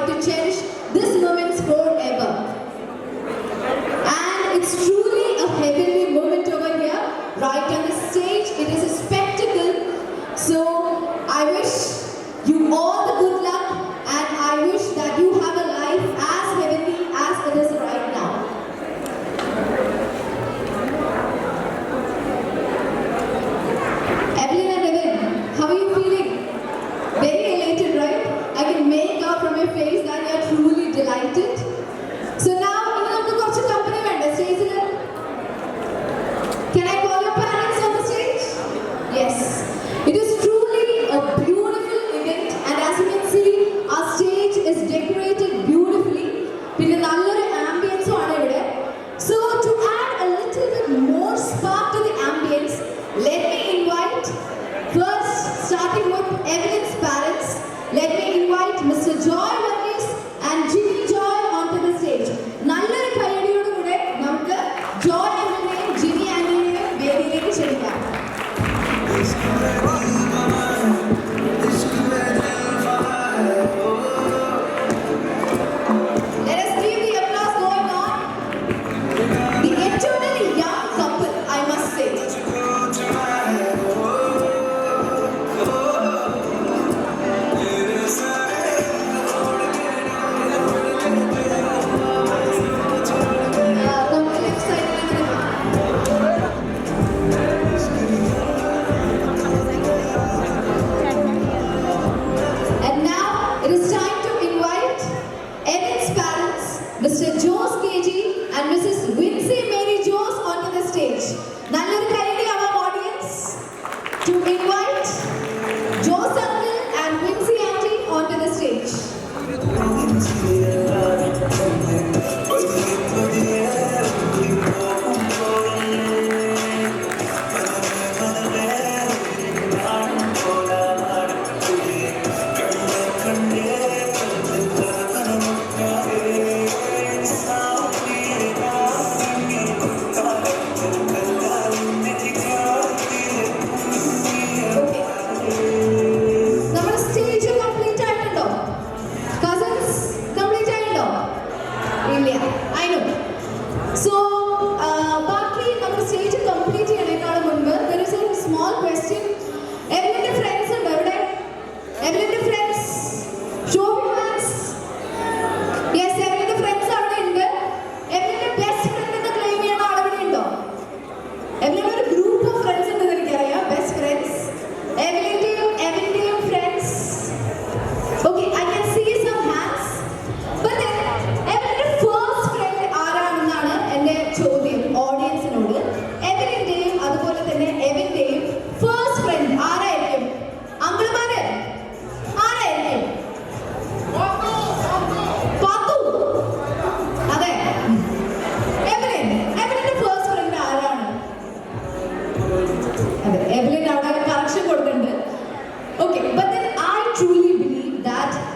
like to cherish this moment forever. And it's truly a heavenly moment over here, right on the stage. It is a spectacle. So I wish you all the good luck, and I wish that you have a life as heavenly as it is right now. Evelyn and Evan, how are you feeling? Very elated, right? I can make out from your face that you are truly delighted. So now, company stage. Can I call your parents on the stage? Yes. It is truly a beautiful event, and as you can see, our stage is decorated beautifully. പിന്നെ നല്ലൊരു ആംബിയൻസും ആണ് ഇവിടെ. So to add a little bit more spark to the ambience, let me invite first, starting with Evelyn's parents, let me invite Mr. Joy Varghese and Jimmy Joy onto the stage. നല്ലൊരു കൈയടിയോടുകൂടെ നമുക്ക് Joy ആന്റണിയെയും Jimmy ആന്റണിയെയും വേദിയിലേക്ക് ക്ഷണിക്കാം. Let us keep the applause going on. The eternally young couple, I must say. Mr. Jose KG and Mrs. Wincy Mary Jose onto the stage. Nallur Kayadi, our audience, to invite Jose uncle and Wincy auntie onto the stage.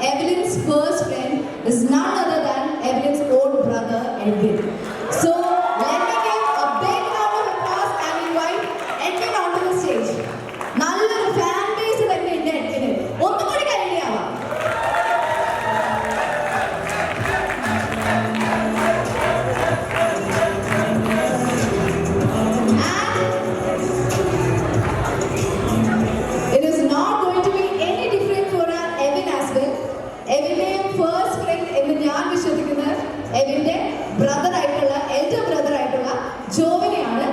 Evelyn's first friend is none other than Evelyn's own brother, Edwin. So, let me give a big round of applause and invite Edwin onto the stage. നല്ലൊരു fan base തന്നെ ഉണ്ട് Edwin. ഒന്നും കൂടി കൈയടിയാവാം. And it is not going to be any different for Evan as well. Evan's first friend എന്ന് ഞാൻ വിശ്വസിക്കുന്നത് എവിന്റെ brother ആയിട്ടുള്ള elder brother ആയിട്ടുള്ള ജോവിനെയാണ്.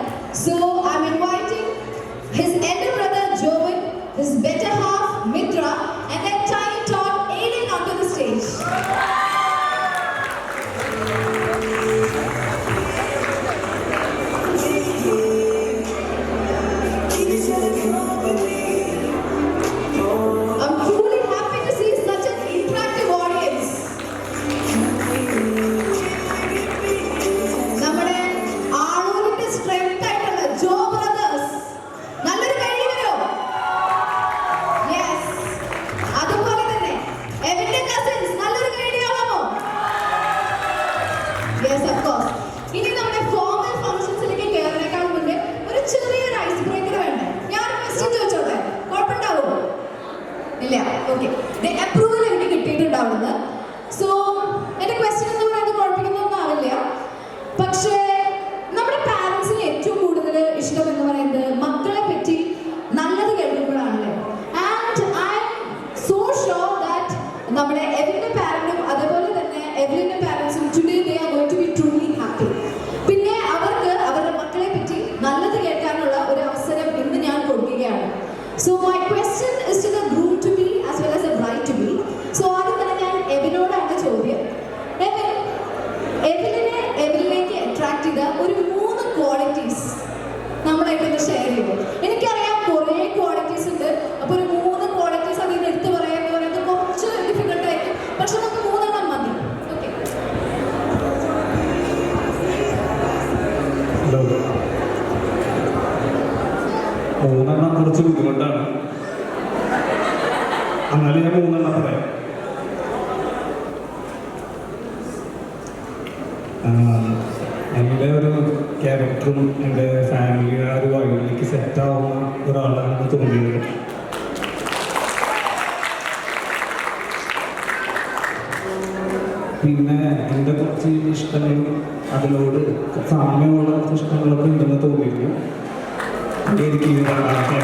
So I'm inviting his elder brother Jovan, his better half Mitra, and then tiny tot Aiden onto the stage. I'm truly happy to see such an interactive audience. കുറച്ച് ബുദ്ധിമുട്ടാണ്. എന്നാലും ഞാൻ 3 എണ്ണം പറയാം. എൻ്റെ ഒരു ക്യാരക്ടറും എൻ്റെ ഫാമിലി ആ ഒരു വഴിയിലേക്ക് സെറ്റാവുന്ന ഒരാളാണെന്ന് തോന്നിയത്. പിന്നെ എൻ്റെ കുറച്ച് ഇഷ്ടങ്ങളും അതിനോട് സാമ്യമുള്ള കുറച്ച് ഇഷ്ടങ്ങളൊക്കെ ഉണ്ടെന്ന് തോന്നിയിരുന്നു. എനിക്ക് രണ്ടാമത്തെ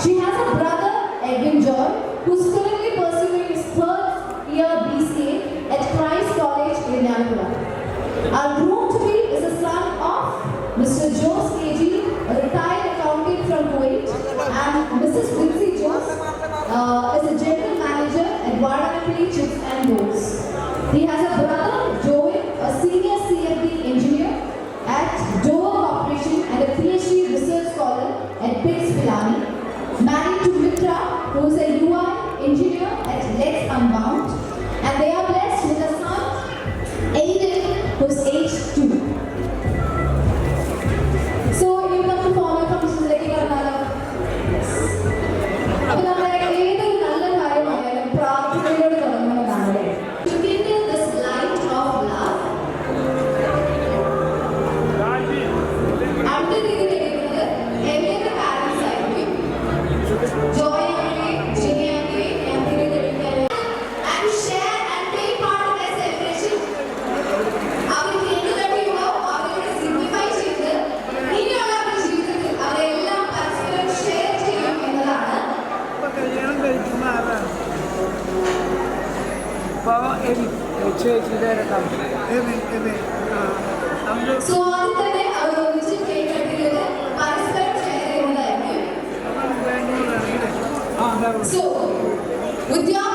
She has a brother, Edwin Joy, who's currently pursuing his 3rd year BCA at Christ College in Nalpura. Our groom-to-be is a son of Mr. Jose KG, a retired accountant from Kuwait, and Mrs. Lindsay Jose is a general manager at Varanapalli Chips and Boats. He has a brother, Joey, a senior CFD engineer at Dover Corporation and a PhD research scholar at Pigs Pilani. Married to Mitra, who is a UI engineer at Lex Unbound, and they are blessed with a son, Aiden, who is age 2. So, you come to formal functions like you are now. Yes. So, to kindle this light of love, under the every parents are Joy and Ginny and share and take part in their celebration. Our signify so on the So, with your